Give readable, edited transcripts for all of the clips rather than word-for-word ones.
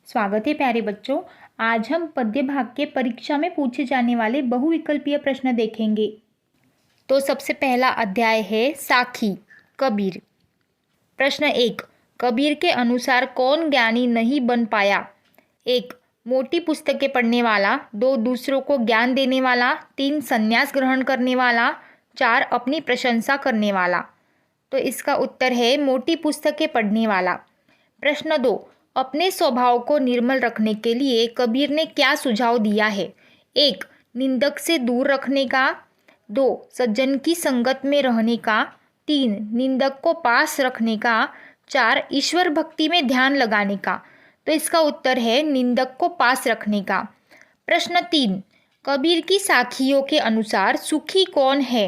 स्वागत है प्यारे बच्चों। आज हम पद्य भाग के परीक्षा में पूछे जाने वाले बहुविकल्पीय प्रश्न देखेंगे। तो सबसे पहला अध्याय है साखी कबीर। प्रश्न 1, कबीर के अनुसार कौन ज्ञानी नहीं बन पाया? 1, मोटी पुस्तकें पढ़ने वाला। 2, दूसरों को ज्ञान देने वाला। 3, संन्यास ग्रहण करने वाला। 4, अपनी प्रशंसा करने वाला। तो इसका उत्तर है मोटी पुस्तकें पढ़ने वाला। प्रश्न 2, अपने स्वभाव को निर्मल रखने के लिए कबीर ने क्या सुझाव दिया है? 1, निंदक से दूर रखने का। 2, सज्जन की संगत में रहने का। 3, निंदक को पास रखने का। 4, ईश्वर भक्ति में ध्यान लगाने का। तो इसका उत्तर है निंदक को पास रखने का। प्रश्न 3, कबीर की साखियों के अनुसार सुखी कौन है?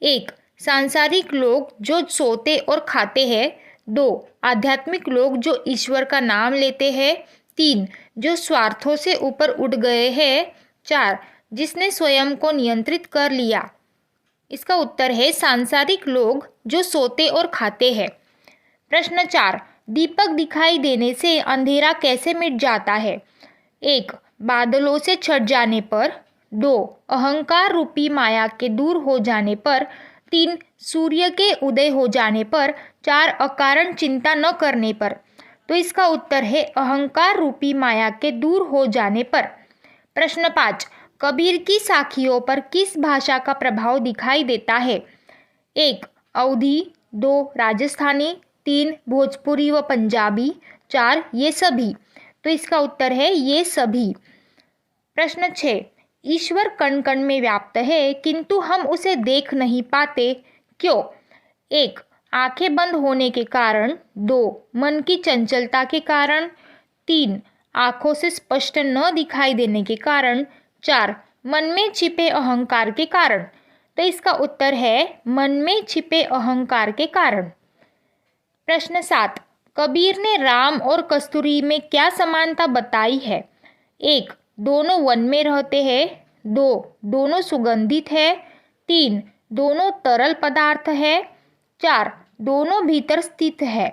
1, सांसारिक लोग जो सोते और खाते हैं। 2, आध्यात्मिक लोग जो ईश्वर का नाम लेते हैं। 3, जो स्वार्थों से ऊपर उठ गए हैं। 4, जिसने स्वयं को नियंत्रित कर लिया। इसका उत्तर है सांसारिक लोग जो सोते और खाते हैं। प्रश्न 4, दीपक दिखाई देने से अंधेरा कैसे मिट जाता है? 1, बादलों से छट जाने पर। 2, अहंकार रूपी माया के दूर हो जाने पर। 3, सूर्य के उदय हो जाने पर। 4, अकारण चिंता न करने पर। तो इसका उत्तर है अहंकार रूपी माया के दूर हो जाने पर। प्रश्न 5, कबीर की साखियों पर किस भाषा का प्रभाव दिखाई देता है? 1, अवधी। 2, राजस्थानी। 3, भोजपुरी व पंजाबी। 4, ये सभी। तो इसका उत्तर है ये सभी। प्रश्न 6, ईश्वर कण कण में व्याप्त है किंतु हम उसे देख नहीं पाते, क्यों? 1, आंखें बंद होने के कारण। 2, मन की चंचलता के कारण। 3, आंखों से स्पष्ट न दिखाई देने के कारण। 4, मन में छिपे अहंकार के कारण। तो इसका उत्तर है मन में छिपे अहंकार के कारण। प्रश्न 7, कबीर ने राम और कस्तूरी में क्या समानता बताई है? 1, दोनों वन में रहते हैं। 2, दोनों सुगंधित है। 3, दोनों तरल पदार्थ है। 4, दोनों भीतर स्थित है।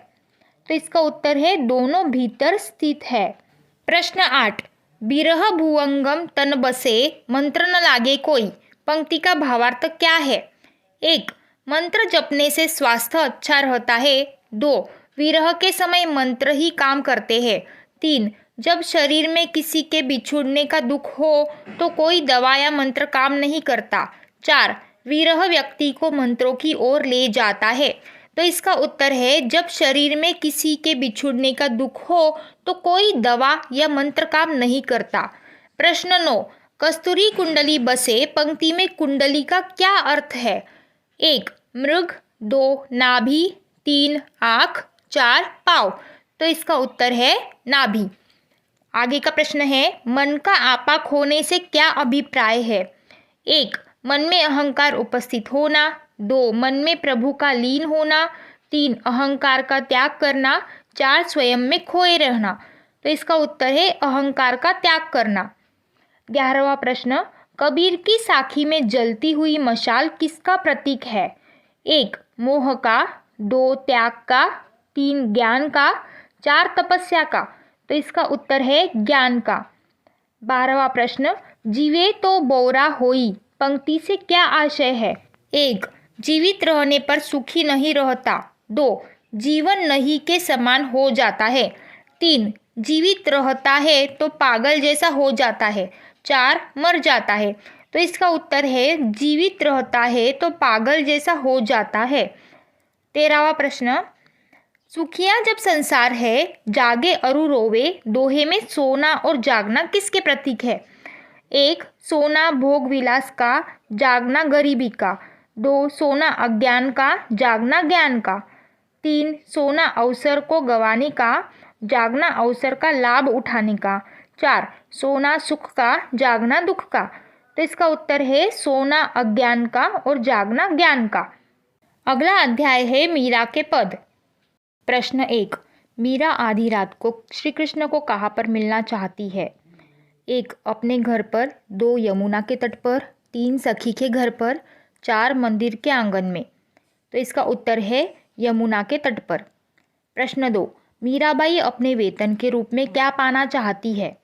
तो इसका उत्तर है दोनों भीतर स्थित है। प्रश्न 8, बिरह भुवंगम तन बसे मंत्र न लागे कोई, पंक्ति का भावार्थ क्या है? 1, मंत्र जपने से स्वास्थ्य अच्छा रहता है। 2, विरह के समय मंत्र ही काम करते हैं। 3, जब शरीर में किसी के बिछुड़ने का दुख हो तो कोई दवा या मंत्र काम नहीं करता। 4, विरह व्यक्ति को मंत्रों की ओर ले जाता है। तो इसका उत्तर है जब शरीर में किसी के बिछुड़ने का दुख हो तो कोई दवा या मंत्र काम नहीं करता। प्रश्न 9, कस्तूरी कुंडली बसे पंक्ति में कुंडली का क्या अर्थ है? 1, मृग। 2, नाभि। 3, आँख। 4, पाँव। तो इसका उत्तर है नाभि। आगे का प्रश्न है मन का आपा खोने से क्या अभिप्राय है? 1, मन में अहंकार उपस्थित होना। 2, मन में प्रभु का लीन होना। 3, अहंकार का त्याग करना। 4, स्वयं में खोए रहना। तो इसका उत्तर है अहंकार का त्याग करना। 11वां प्रश्न, कबीर की साखी में जलती हुई मशाल किसका प्रतीक है? 1, मोह का। 2, त्याग का। 3, ज्ञान का। 4, तपस्या का। तो इसका उत्तर है ज्ञान का। 12वां प्रश्न, जीवे तो बोरा होई पंक्ति से क्या आशय है? 1, जीवित रहने पर सुखी नहीं रहता। 2, जीवन नहीं के समान हो जाता है। 3, जीवित रहता है तो पागल जैसा हो जाता है। 4, मर जाता है। तो इसका उत्तर है जीवित रहता है तो पागल जैसा हो जाता है। 13वां प्रश्न, सुखिया जब संसार है जागे अरु रोवे, दोहे में सोना और जागना किसके प्रतीक है? 1, सोना भोग विलास का, जागना गरीबी का। 2, सोना अज्ञान का, जागना ज्ञान का। 3, सोना अवसर को गंवाने का, जागना अवसर का लाभ उठाने का। 4, सोना सुख का, जागना दुख का। तो इसका उत्तर है सोना अज्ञान का और जागना ज्ञान का। अगला अध्याय है मीरा के पद। प्रश्न 1, मीरा आधी रात को श्री कृष्ण को कहाँ पर मिलना चाहती है? 1, अपने घर पर। 2, यमुना के तट पर। 3, सखी के घर पर। 4, मंदिर के आंगन में। तो इसका उत्तर है यमुना के तट पर। प्रश्न 2, मीराबाई अपने वेतन के रूप में क्या पाना चाहती है?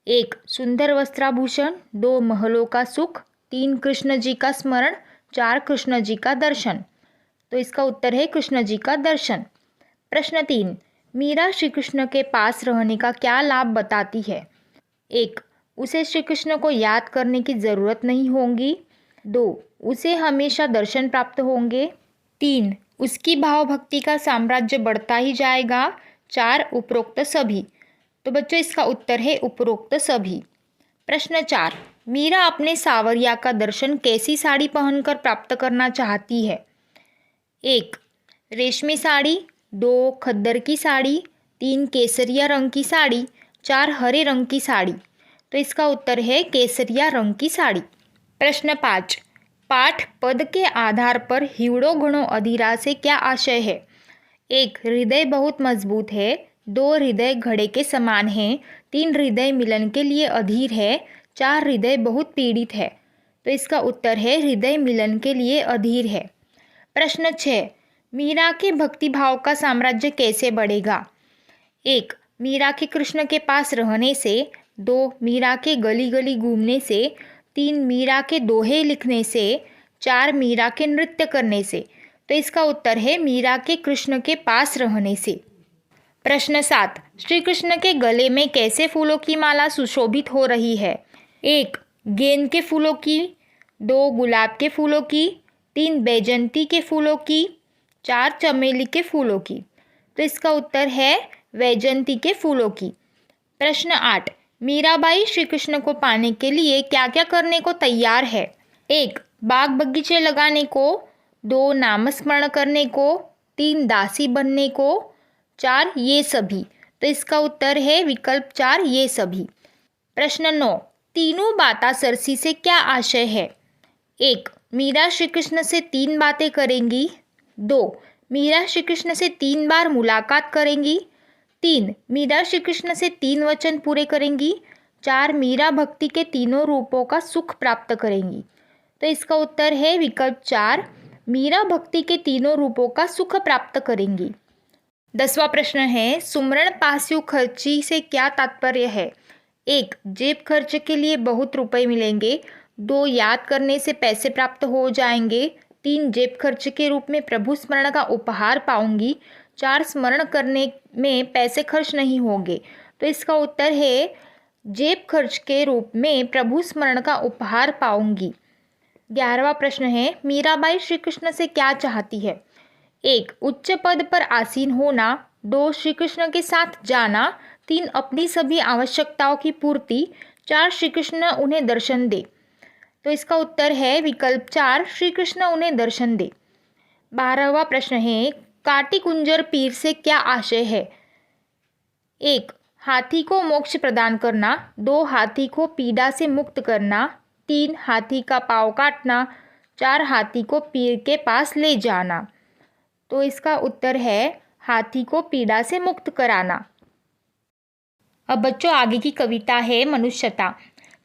1. सुंदर वस्त्राभूषण, 2. महलों का सुख, 3. कृष्ण जी का स्मरण, 4. कृष्ण जी का दर्शन। तो इसका उत्तर है कृष्ण जी का दर्शन। प्रश्न 3. मीरा श्री कृष्ण के पास रहने का क्या लाभ बताती है? 1. उसे श्री कृष्ण को याद करने की ज़रूरत नहीं होगी। 2. उसे हमेशा दर्शन प्राप्त होंगे। 3. उसकी भाव भक्ति का साम्राज्य बढ़ता ही जाएगा। 4. उपरोक्त सभी। तो बच्चों इसका उत्तर है उपरोक्त सभी। प्रश्न 4. मीरा अपने सावरिया का दर्शन कैसी साड़ी पहनकर प्राप्त करना चाहती है? 1. रेशमी साड़ी, 2. खद्दर की साड़ी, 3. केसरिया रंग की साड़ी, 4. हरे रंग की साड़ी। तो इसका उत्तर है केसरिया रंग की साड़ी। प्रश्न 5. पाठ पद के आधार पर हिवड़ो घणो अधीरा से क्या आशय है? 1. हृदय बहुत मजबूत है, 2. हृदय घड़े के समान है, 3. हृदय मिलन के लिए अधीर है, 4. हृदय बहुत पीड़ित है। तो इसका उत्तर है हृदय मिलन के लिए अधीर है। प्रश्न 6. मीरा के भक्तिभाव का साम्राज्य कैसे बढ़ेगा? 1. मीरा के कृष्ण के पास रहने से, 2. मीरा के गली गली घूमने से, 3. मीरा के दोहे लिखने से, 4. मीरा के नृत्य करने से। तो इसका उत्तर है मीरा के कृष्ण के पास रहने से। प्रश्न 7. श्री कृष्ण के गले में कैसे फूलों की माला सुशोभित हो रही है? 1. गेंद के फूलों की, 2. गुलाब के फूलों की, 3. बैजंती के फूलों की, 4. चमेली के फूलों की। तो इसका उत्तर है वैजंती के फूलों की। प्रश्न 8. मीराबाई श्री कृष्ण को पाने के लिए क्या क्या करने को तैयार है? 1. बाग बगीचे लगाने को, 2. नामस्मरण करने को, 3. दासी बनने को, 4. ये सभी। तो इसका उत्तर है विकल्प 4 ये सभी। प्रश्न 9. तीनों बाता सरसी से क्या आशय है? 1. मीरा श्री कृष्ण से 3 बातें करेंगी, 2. मीरा श्री कृष्ण से 3 बार मुलाकात करेंगी, 3. मीरा श्री कृष्ण से 3 वचन पूरे करेंगी, 4. मीरा भक्ति के तीनों रूपों का सुख प्राप्त करेंगी। तो इसका उत्तर है विकल्प 4 मीरा भक्ति के तीनों रूपों का सुख प्राप्त करेंगी। 10वां प्रश्न है सुमरण पास्यु खर्ची से क्या तात्पर्य है? 1. जेब खर्च के लिए बहुत रुपए मिलेंगे, 2. याद करने से पैसे प्राप्त हो जाएंगे, 3. जेब खर्च के रूप में प्रभु स्मरण का उपहार पाऊंगी, 4. स्मरण करने में पैसे खर्च नहीं होंगे। तो इसका उत्तर है जेब खर्च के रूप में प्रभु स्मरण का उपहार पाऊंगी। 11वां प्रश्न है मीराबाई श्री कृष्ण से क्या चाहती है? 1. उच्च पद पर आसीन होना, 2. श्री कृष्ण के साथ जाना, 3. अपनी सभी आवश्यकताओं की पूर्ति, 4. श्री कृष्ण उन्हें दर्शन दे। तो इसका उत्तर है विकल्प 4 श्री कृष्ण उन्हें दर्शन दे। 12वां प्रश्न है काटी कुंजर पीर से क्या आशय है? 1. हाथी को मोक्ष प्रदान करना, 2. हाथी को पीड़ा से मुक्त करना, 3. हाथी का पाँव काटना, 4. हाथी को पीर के पास ले जाना। तो इसका उत्तर है हाथी को पीड़ा से मुक्त कराना। अब बच्चों आगे की कविता है मनुष्यता।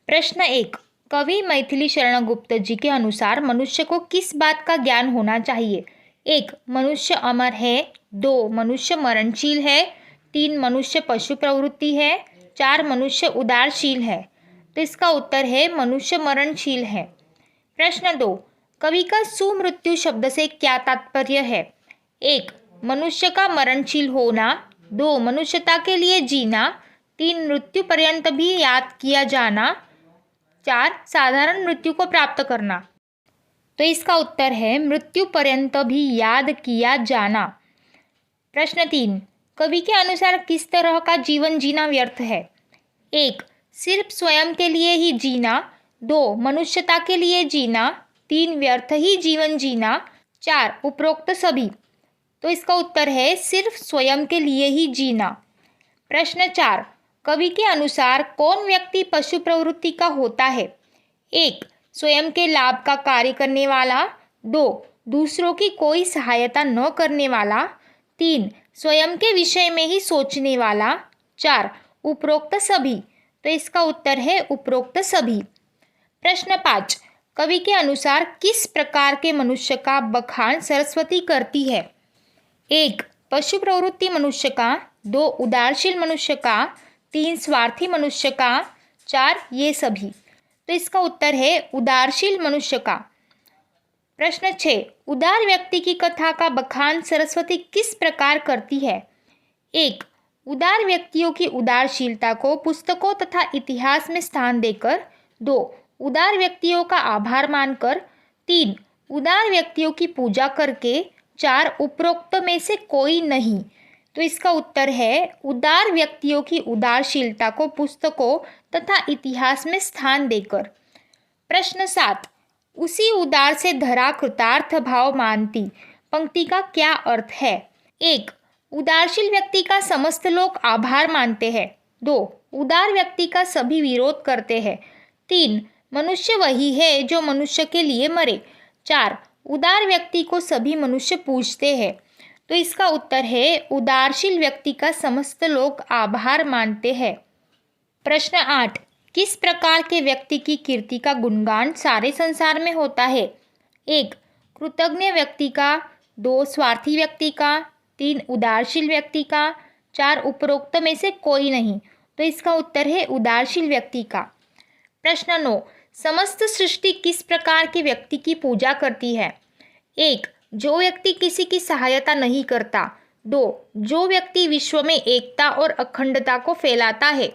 प्रश्न 1. कवि मैथिली शरण गुप्त जी के अनुसार मनुष्य को किस बात का ज्ञान होना चाहिए? 1. मनुष्य अमर है, 2. मनुष्य मरणशील है, 3. मनुष्य पशु प्रवृत्ति है, 4. मनुष्य उदारशील है। तो इसका उत्तर है मनुष्य मरणशील है। प्रश्न 2. कवि का सुमृत्यु शब्द से क्या तात्पर्य है? 1. मनुष्य का मरणशील होना, 2. मनुष्यता के लिए जीना, 3. मृत्यु पर्यंत भी याद किया जाना, 4. साधारण मृत्यु को प्राप्त करना। तो इसका उत्तर है मृत्यु पर्यंत भी याद किया जाना। प्रश्न 3. कवि के अनुसार किस तरह का जीवन जीना व्यर्थ है? 1. सिर्फ स्वयं के लिए ही जीना, 2. मनुष्यता के लिए जीना, 3. व्यर्थ ही जीवन जीना, 4. उपरोक्त सभी। तो इसका उत्तर है सिर्फ स्वयं के लिए ही जीना। प्रश्न 4. कवि के अनुसार कौन व्यक्ति पशु प्रवृत्ति का होता है? 1. स्वयं के लाभ का कार्य करने वाला, 2. दूसरों की कोई सहायता न करने वाला, 3. स्वयं के विषय में ही सोचने वाला, 4. उपरोक्त सभी। तो इसका उत्तर है उपरोक्त सभी। प्रश्न 5. कवि के अनुसार किस प्रकार के मनुष्य का बखान सरस्वती करती है? 1. पशु प्रवृत्ति मनुष्य का, 2 उदारशील मनुष्य का, 3 स्वार्थी मनुष्य का, 4 ये सभी। तो इसका उत्तर है उदारशील मनुष्य का। प्रश्न 6, उदार व्यक्ति की कथा का बखान सरस्वती किस प्रकार करती है? 1, उदार व्यक्तियों की उदारशीलता को पुस्तकों तथा इतिहास में स्थान देकर। 2, उदार व्यक्तियों का आभार मानकर। 3, उदार व्यक्तियों की पूजा करके। 4, उपरोक्त में से कोई नहीं। तो इसका उत्तर है उदार व्यक्तियों की उदारशीलता को पुस्तकों तथा इतिहास में स्थान देकर। प्रश्न 7, उसी उदार से धरा कृतार्थ भाव मानती पंक्ति का क्या अर्थ है? 1, उदारशील व्यक्ति का समस्त लोग आभार मानते हैं। 2, उदार व्यक्ति का सभी विरोध करते हैं। 3, मनुष्य वही है जो मनुष्य के लिए मरे। 4, उदार व्यक्ति को सभी मनुष्य पूजते हैं। तो इसका उत्तर है उदारशील व्यक्ति का समस्त लोग आभार मानते हैं। प्रश्न 8, किस प्रकार के व्यक्ति की कीर्ति का गुणगान सारे संसार में होता है? 1, कृतज्ञ व्यक्ति का। 2, स्वार्थी व्यक्ति का। 3, उदारशील व्यक्ति का। 4, उपरोक्त में से कोई नहीं। तो इसका उत्तर है उदारशील व्यक्ति का। प्रश्न 9, समस्त सृष्टि किस प्रकार के व्यक्ति की पूजा करती है? 1, जो व्यक्ति किसी की सहायता नहीं करता। 2, जो व्यक्ति विश्व में एकता और अखंडता को फैलाता है।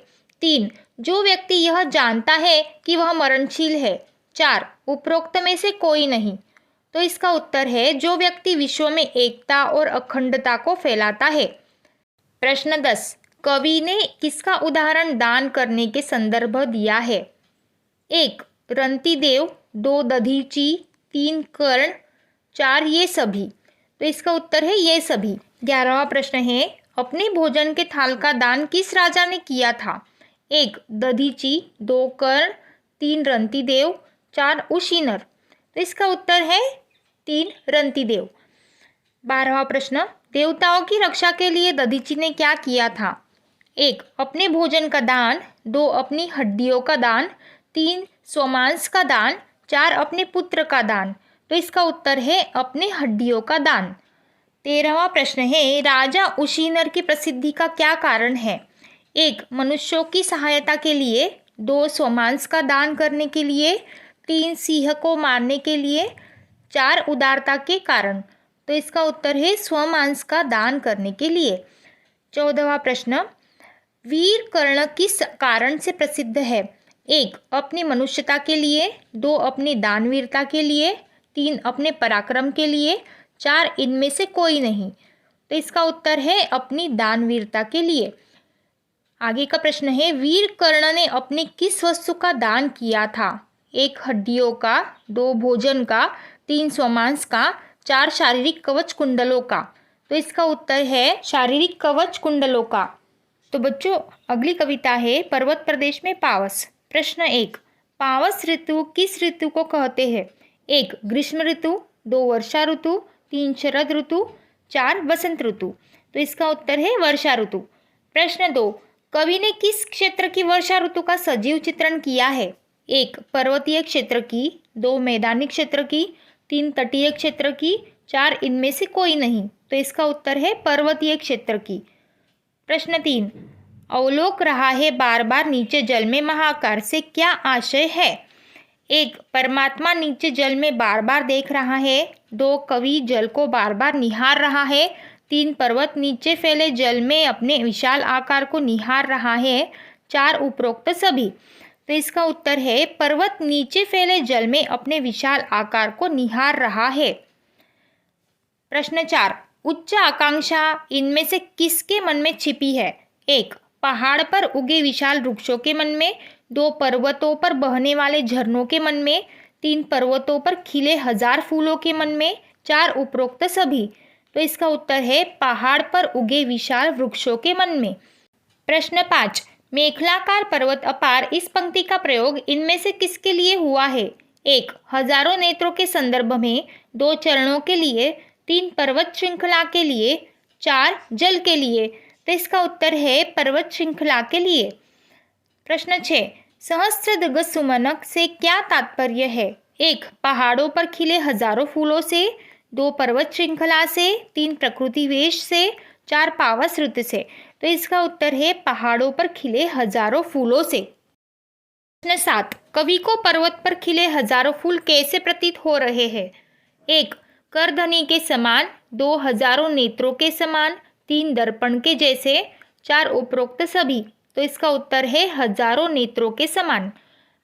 3, जो व्यक्ति यह जानता है कि वह मरणशील है। 4, उपरोक्त में से कोई नहीं। तो इसका उत्तर है जो व्यक्ति विश्व में एकता और अखंडता को फैलाता है। प्रश्न 10, कवि ने किसका उदाहरण दान करने के संदर्भ दिया है? 1, रंतिदेव। 2, दधीची। 3, कर्ण। 4, ये सभी। तो इसका उत्तर है ये सभी। 11वां प्रश्न है, अपने भोजन के थाल का दान किस राजा ने किया था? 1, दधीची। 2, कर्ण। 3, रंतिदेव। 4, उशीनर। तो इसका उत्तर है 3, रंतिदेव। 12वां प्रश्न, देवताओं की रक्षा के लिए दधीची ने क्या किया था? 1, अपने भोजन का दान। 2, अपनी हड्डियों का दान। 3, स्वमांस का दान। 4, अपने पुत्र का दान। तो इसका उत्तर है अपने हड्डियों का दान। 13वां प्रश्न है, राजा उशीनर की प्रसिद्धि का क्या कारण है? 1, मनुष्यों की सहायता के लिए। 2, स्वमांस का दान करने के लिए। 3, सिंह को मारने के लिए। 4, उदारता के कारण। तो इसका उत्तर है स्वमांस का दान करने के लिए। 14वां प्रश्न, वीर कर्ण किस कारण से प्रसिद्ध है? 1, अपनी मनुष्यता के लिए। 2, अपनी दानवीरता के लिए। 3, अपने पराक्रम के लिए। 4, इनमें से कोई नहीं। तो इसका उत्तर है अपनी दानवीरता के लिए। आगे का प्रश्न है, वीर कर्ण ने अपनी किस वस्तु का दान किया था? 1, हड्डियों का। 2, भोजन का। 3, स्वमांस का। 4, शारीरिक कवच कुंडलों का। तो इसका उत्तर है शारीरिक कवच कुंडलों का। तो बच्चों, अगली कविता है पर्वत प्रदेश में पावस। प्रश्न 1, पावस ऋतु किस ऋतु को कहते हैं? 1, ग्रीष्म ऋतु। 2, वर्षा ऋतु। 3, शरद ऋतु। 4, बसंत ऋतु। तो इसका उत्तर है वर्षा ऋतु। प्रश्न 2, कवि ने किस क्षेत्र की वर्षा ऋतु का सजीव चित्रण किया है? 1, पर्वतीय क्षेत्र की। 2, मैदानी क्षेत्र की। 3, तटीय क्षेत्र की। 4, इनमें से कोई नहीं। तो इसका उत्तर है पर्वतीय क्षेत्र की। प्रश्न 3, अवलोक रहा है बार बार नीचे जल में महाकार से क्या आशय है? 1, परमात्मा नीचे जल में बार बार देख रहा है। 2, कवि जल को बार बार निहार रहा है। 3, पर्वत नीचे फैले जल में अपने विशाल आकार को निहार रहा है। 4, उपरोक्त सभी। तो इसका उत्तर है पर्वत नीचे फैले जल में अपने विशाल आकार को निहार रहा है। प्रश्न 4, उच्च आकांक्षा इनमें से किसके मन में छिपी है? 1, पहाड़ पर उगे विशाल वृक्षों के मन में। 2, पर्वतों पर बहने वाले झरनों के मन में। 3, पर्वतों पर खिले 1000 फूलों के मन में। 4, उपरोक्त सभी। तो इसका उत्तर है पहाड़ पर उगे विशाल वृक्षों के मन में। प्रश्न 5, मेखलाकार पर्वत अपार इस पंक्ति का प्रयोग इनमें से किसके लिए हुआ है? 1, हजारों नेत्रों के संदर्भ में। 2, चरणों के लिए। 3, पर्वत श्रृंखला के लिए। 4, जल के लिए। तो इसका उत्तर है पर्वत श्रृंखला के लिए। प्रश्न 6, सहस्त्रदिग् सुमनक से क्या तात्पर्य है? 1, पहाड़ों पर खिले हजारों फूलों से। 2, पर्वत श्रृंखला से। 3, प्रकृति वेश से। 4, पावस ऋतु से। तो इसका उत्तर है पहाड़ों पर खिले हजारों फूलों से। प्रश्न 7, कवि को पर्वत पर खिले हजारों फूल कैसे प्रतीत हो रहे हैं? 1, करधनी के समान, 2, हजारों नेत्रों के समान, 3, दर्पण के जैसे, 4, उपरोक्त सभी। तो इसका उत्तर है हजारों नेत्रों के समान।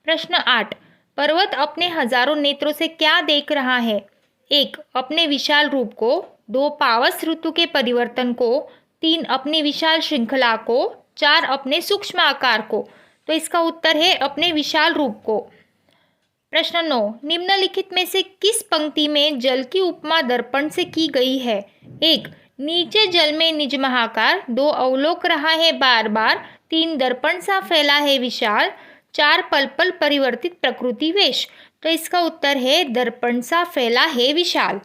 प्रश्न 8, पर्वत अपने हजारों नेत्रों से क्या देख रहा है? 1, अपने विशाल रूप को, 2, पावस ऋतु के परिवर्तन को, 3, अपनी विशाल श्रृंखला को, 4, अपने सूक्ष्म आकार को। तो इसका उत्तर है अपने विशाल रूप को। प्रश्न 9, निम्नलिखित में से किस पंक्ति में जल की उपमा दर्पण से की गई है? 1, नीचे जल में निज महाकार, 2, अवलोक रहा है बार बार, 3, दर्पण सा फैला है विशाल, 4, पल पल परिवर्तित प्रकृति वेश। तो इसका उत्तर है दर्पण सा फैला है विशाल।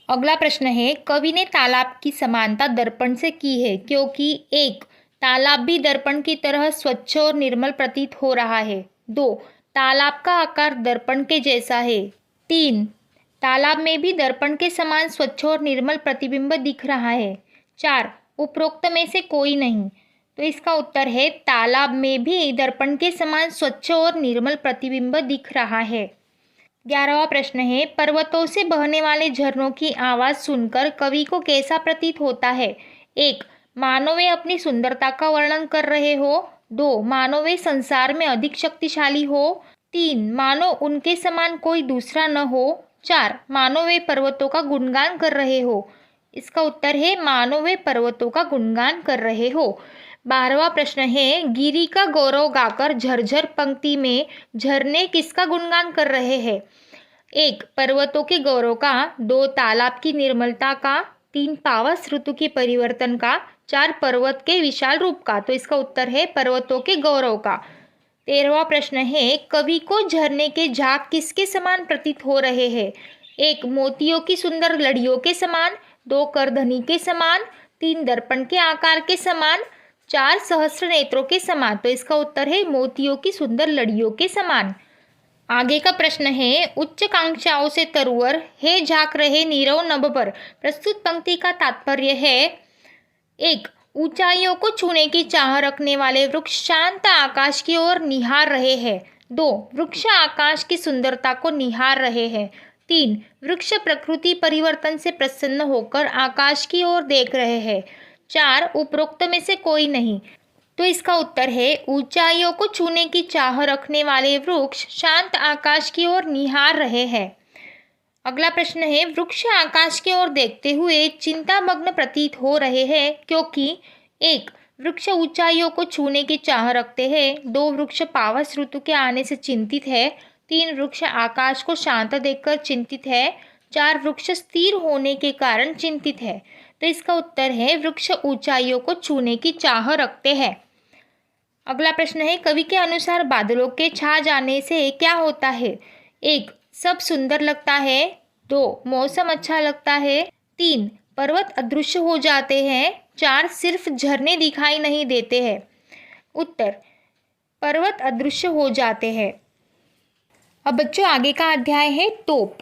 अगला प्रश्न है, कवि ने तालाब की समानता दर्पण से की है क्योंकि 1, तालाब भी दर्पण की तरह स्वच्छ और निर्मल प्रतीत हो रहा है, 2, तालाब का आकार दर्पण के जैसा है, 3, तालाब में भी दर्पण के समान स्वच्छ और निर्मल प्रतिबिंब दिख रहा है, 4, उपरोक्त में से कोई नहीं। तो इसका उत्तर है तालाब में भी दर्पण के समान स्वच्छ और निर्मल प्रतिबिंब दिख रहा है। 11वां प्रश्न है, पर्वतों से बहने वाले झरनों की आवाज़ सुनकर कवि को कैसा प्रतीत होता है? 1, मानो वे अपनी सुंदरता का वर्णन कर रहे हो, 2, मानो वे संसार में अधिक शक्तिशाली हो, 3, मानो उनके समान कोई दूसरा न हो, 4, मानो वे पर्वतों का गुणगान कर रहे हो। इसका उत्तर है मानो वे पर्वतों का गुणगान कर रहे हो। 12वां प्रश्न है, गिरी का गौरव गाकर झरझर पंक्ति में झरने किसका गुणगान कर रहे हैं? 1, पर्वतों के गौरव का, 2, तालाब की निर्मलता का, 3, पावस ऋतु के परिवर्तन का, 4, पर्वत के विशाल रूप का। तो इसका उत्तर है पर्वतों के गौरव का। 13वां प्रश्न है, कवि को झरने के झाग किसके समान प्रतीत हो रहे हैं? 1, मोतियों की सुंदर लड़ियों के समान, 2, करधनी के समान, 3, दर्पण के आकार के समान, 4, सहस्त्र नेत्रों के समान। तो इसका उत्तर है मोतियों की सुंदर लड़ियों के समान। आगे का प्रश्न है, उच्च कांक्षाओं से तरुवर हे झांक रहे नीरव नभ पर। प्रस्तुत पंक्ति का तात्पर्य है, 1, ऊंचाइयों को छूने की चाह रखने वाले वृक्ष शांत आकाश की ओर निहार रहे हैं, 2, वृक्ष आकाश की सुंदरता को निहार रहे हैं, 3, वृक्ष प्रकृति परिवर्तन से प्रसन्न होकर आकाश की ओर देख रहे हैं, 4, उपरोक्त में से कोई नहीं। तो इसका उत्तर है ऊंचाइयों को छूने की चाह रखने वाले वृक्ष शांत आकाश की ओर निहार रहे हैं। अगला प्रश्न है, वृक्ष आकाश की ओर देखते हुए चिंतामग्न प्रतीत हो रहे हैं क्योंकि 1, वृक्ष ऊंचाइयों को छूने की चाह रखते हैं, 2, वृक्ष पावस ऋतु के आने से चिंतित है, 3, वृक्ष आकाश को शांत देखकर चिंतित है, 4, वृक्ष स्थिर होने के कारण चिंतित है। तो इसका उत्तर है वृक्ष ऊंचाइयों को छूने की चाह रखते हैं। अगला प्रश्न है, कवि के अनुसार बादलों के छा जाने से क्या होता है? 1, सब सुंदर लगता है, 2, मौसम अच्छा लगता है, 3, पर्वत अदृश्य हो जाते हैं, 4, सिर्फ झरने दिखाई नहीं देते हैं। उत्तर, पर्वत अदृश्य हो जाते हैं। अब बच्चों आगे का अध्याय है तोप।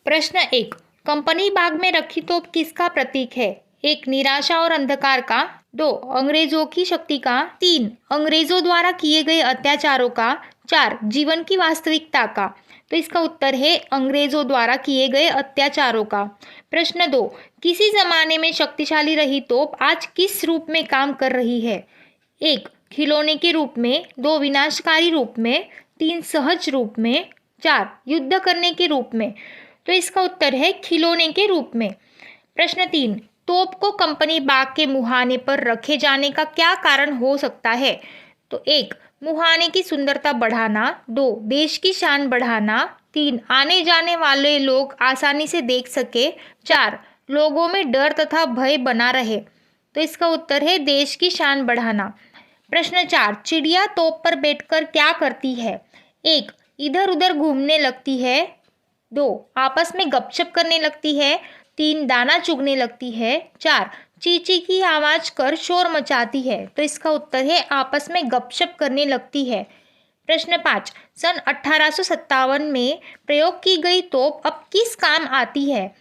प्रश्न 1, कंपनी बाग में रखी तोप किसका प्रतीक है? 1, निराशा और अंधकार का, 2, अंग्रेजों की शक्ति का, 3, अंग्रेजों द्वारा किए गए अत्याचारों का, 4, जीवन की वास्तविकता का। तो इसका उत्तर है अंग्रेजों द्वारा किए गए अत्याचारों का। प्रश्न 2, किसी जमाने में शक्तिशाली रही तोप आज किस रूप में काम कर रही है? 1, खिलौने के रूप में, 2, विनाशकारी रूप में, 3, सहज रूप में, 4, युद्ध करने के रूप में। तो इसका उत्तर है खिलौने के रूप में। प्रश्न 3, तोप को कंपनी बाग के मुहाने पर रखे जाने का क्या कारण हो सकता है? तो 1, मुहाने की सुंदरता बढ़ाना, 2, देश की शान बढ़ाना, 3, आने जाने वाले लोग आसानी से देख सके, 4, लोगों में डर तथा भय बना रहे। तो इसका उत्तर है देश की शान बढ़ाना। प्रश्न 4, चिड़िया तोप पर बैठकर क्या करती है? 1, इधर उधर घूमने लगती है, 2, आपस में गपशप करने लगती है, 3, दाना चुगने लगती है, 4, चींची की आवाज़ कर शोर मचाती है। तो इसका उत्तर है आपस में गपशप करने लगती है। प्रश्न 5, सन 1857 में प्रयोग की गई तोप अब किस काम आती है?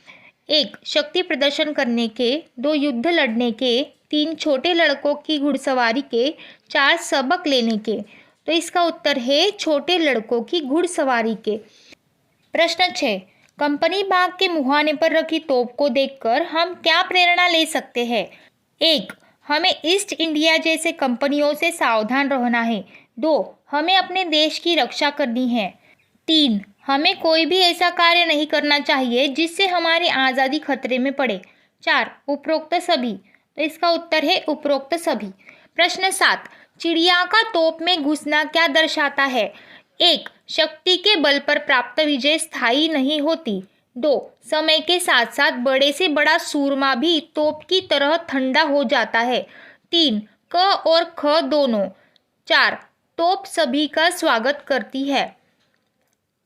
1, शक्ति प्रदर्शन करने के, 2, युद्ध लड़ने के, तीन छोटे लड़कों की घुड़सवारी के, चार सबक लेने के। तो इसका उत्तर है छोटे लड़कों की घुड़सवारी के। प्रश्न 6, कंपनी बाग के मुहाने पर रखी तोप को देखकर हम क्या प्रेरणा ले सकते हैं? 1, हमें ईस्ट इंडिया जैसे कंपनियों से सावधान रहना है। 2, हमें अपने देश की रक्षा करनी है। 3, हमें कोई भी ऐसा कार्य नहीं करना चाहिए जिससे हमारी आज़ादी खतरे में पड़े। 4, उपरोक्त सभी। तो इसका उत्तर है उपरोक्त सभी। प्रश्न 7, चिड़िया का तोप में घुसना क्या दर्शाता है? 1, शक्ति के बल पर प्राप्त विजय स्थायी नहीं होती। 2, समय के साथ साथ बड़े से बड़ा सूरमा भी तोप की तरह ठंडा हो जाता है। 3, क और ख दोनों। 4, तोप सभी का स्वागत करती है।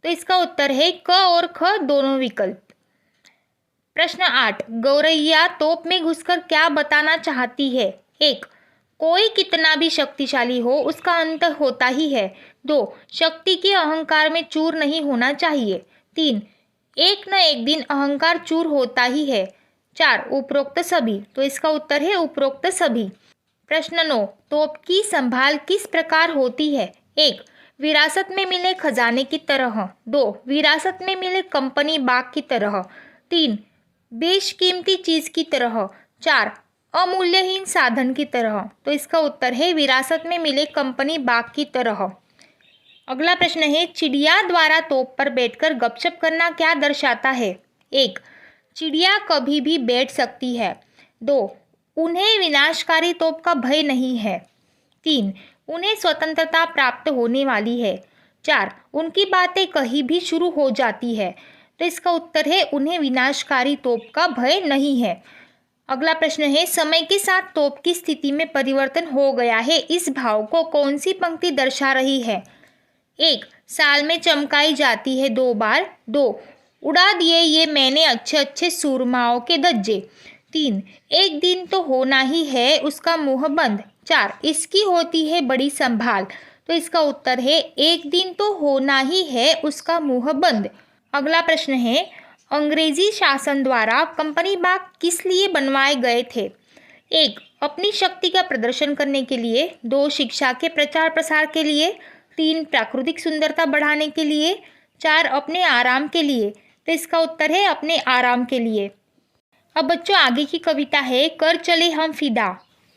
तो इसका उत्तर है क और ख दोनों विकल्प। प्रश्न 8, गौरैया तोप में घुसकर क्या बताना चाहती है? 1, कोई कितना भी शक्तिशाली हो उसका अंत होता ही है। 2, शक्ति के अहंकार में चूर नहीं होना चाहिए। 3, एक न एक दिन अहंकार चूर होता ही है। 4, उपरोक्त सभी। तो इसका उत्तर है उपरोक्त सभी। प्रश्न 9, तोप की संभाल किस प्रकार होती है? 1, विरासत में मिले खजाने की तरह। 2, विरासत में मिले कंपनी बाग की तरह। 3, बेशकीमती चीज की तरह। 4, अमूल्यहीन साधन की तरह। तो इसका उत्तर है विरासत में मिले कंपनी बाग की तरह। अगला प्रश्न है, चिड़िया द्वारा तोप पर बैठकर गपशप करना क्या दर्शाता है? 1, चिड़िया कभी भी बैठ सकती है। 2, उन्हें विनाशकारी तोप का भय नहीं है। 3, उन्हें स्वतंत्रता प्राप्त होने वाली है। 4, उनकी बातें कहीं भी शुरू हो जाती है। तो इसका उत्तर है उन्हें विनाशकारी तोप का भय नहीं है। अगला प्रश्न है, समय के साथ तोप की स्थिति में परिवर्तन हो गया है, इस भाव को कौन सी पंक्ति दर्शा रही है? 1, साल में चमकाई जाती है 2 बार। 2, उड़ा दिए ये मैंने अच्छे अच्छे सूरमाओं के धज्जे। 3, एक दिन तो होना ही है उसका मुंह बंद। 4, इसकी होती है बड़ी संभाल। तो इसका उत्तर है एक दिन तो होना ही है उसका मुंह बंद। अगला प्रश्न है, अंग्रेजी शासन द्वारा कंपनी बाग किस लिए बनवाए गए थे? 1, अपनी शक्ति का प्रदर्शन करने के लिए। 2, शिक्षा के प्रचार प्रसार के लिए। 3, प्राकृतिक सुंदरता बढ़ाने के लिए। 4, अपने आराम के लिए। तो इसका उत्तर है अपने आराम के लिए। अब बच्चों आगे की कविता है, कर चले हम फिदा।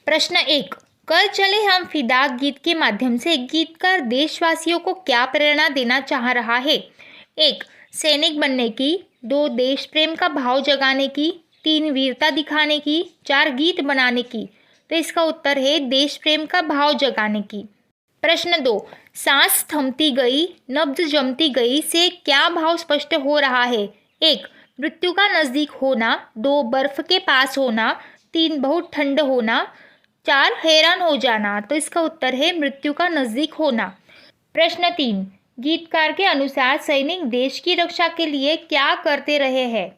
प्रश्न 1, कर चले हम फिदा गीत के माध्यम से गीतकार देशवासियों को क्या प्रेरणा देना चाह रहा है? 1, सैनिक बनने की। 2, देश प्रेम का भाव जगाने की। 3, वीरता दिखाने की। 4, गीत बनाने की। तो इसका उत्तर है देश प्रेम का भाव जगाने की। प्रश्न 2, सांस थमती गई नब्ज जमती गई से क्या भाव स्पष्ट हो रहा है? 1, मृत्यु का नजदीक होना। 2, बर्फ के पास होना। 3, बहुत ठंड होना। 4, हैरान हो जाना। तो इसका उत्तर है मृत्यु का नजदीक होना। प्रश्न 3, गीतकार के अनुसार सैनिक देश की रक्षा के लिए क्या करते रहे हैं?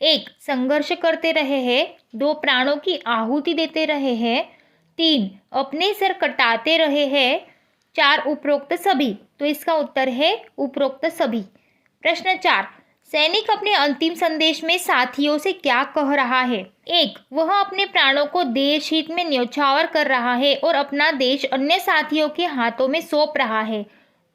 1, संघर्ष करते रहे हैं। 2, प्राणों की आहुति देते रहे हैं। 3, अपने सर कटाते रहे हैं। 4, उपरोक्त सभी। तो इसका उत्तर है उपरोक्त सभी। प्रश्न 4, सैनिक अपने अंतिम संदेश में साथियों से क्या कह रहा है? 1, वह अपने प्राणों को देश हित में न्यौछावर कर रहा है और अपना देश अन्य साथियों के हाथों में सौंप रहा है।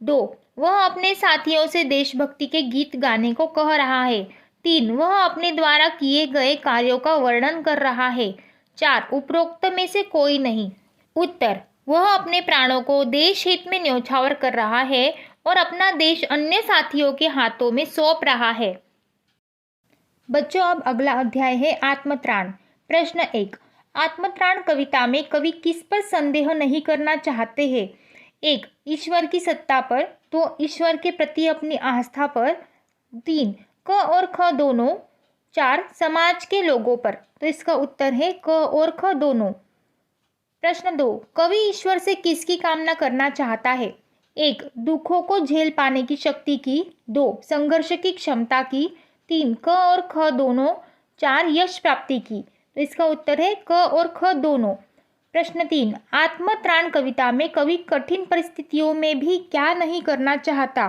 2, वह अपने साथियों से देशभक्ति के गीत गाने को कह रहा है। 3, वह अपने द्वारा किए गए कार्यों का वर्णन कर रहा है। 4, उपरोक्त में से कोई नहीं। उत्तर, वह अपने प्राणों को देश हित में न्यौछावर कर रहा है और अपना देश अन्य साथियों के हाथों में सौंप रहा है। बच्चों अब अगला अध्याय है आत्मत्राण। प्रश्न 1, आत्मत्राण कविता में कवि किस पर संदेह नहीं करना चाहते हैं? 1, ईश्वर की सत्ता पर। 2, ईश्वर के प्रति अपनी आस्था पर। 3, क और ख दोनों। 4, समाज के लोगों पर। तो इसका उत्तर है क और ख दोनों। प्रश्न 2, कवि ईश्वर से किसकी कामना करना चाहता है? 1, दुखों को झेल पाने की शक्ति की। 2, संघर्ष की क्षमता की। 3, क और ख दोनों। 4, यश प्राप्ति की। तो इसका उत्तर है क और ख दोनों। प्रश्न 3, आत्मत्राण कविता में कवि कठिन परिस्थितियों में भी क्या नहीं करना चाहता?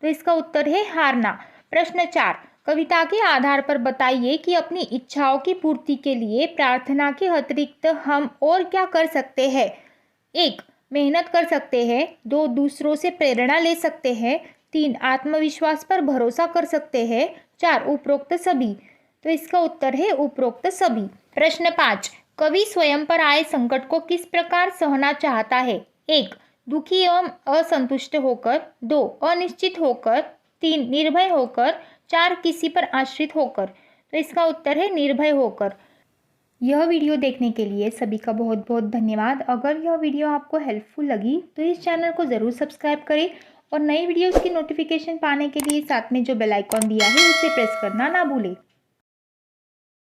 तो इसका उत्तर है हारना। प्रश्न 4, कविता के आधार पर बताइए कि अपनी इच्छाओं की पूर्ति के लिए प्रार्थना के अतिरिक्त हम और क्या कर सकते हैं। 1. मेहनत कर सकते हैं। 2. दूसरों से प्रेरणा ले सकते हैं। 3. आत्मविश्वास पर भरोसा कर सकते हैं। 4. उपरोक्त सभी। तो इसका उत्तर है उपरोक्त सभी। प्रश्न 5. कवि स्वयं पर आए संकट को किस प्रकार सहना चाहता है। 1. दुखी एवं असंतुष्ट होकर। 2. अनिश्चित होकर। 3. निर्भय होकर। 4. किसी पर आश्रित होकर। तो इसका उत्तर है निर्भय होकर। यह वीडियो देखने के लिए सभी का बहुत बहुत धन्यवाद। अगर यह वीडियो आपको हेल्पफुल लगी तो इस चैनल को ज़रूर सब्सक्राइब करें और नई वीडियोस की नोटिफिकेशन पाने के लिए साथ में जो बेल आइकॉन दिया है उसे प्रेस करना ना भूलें।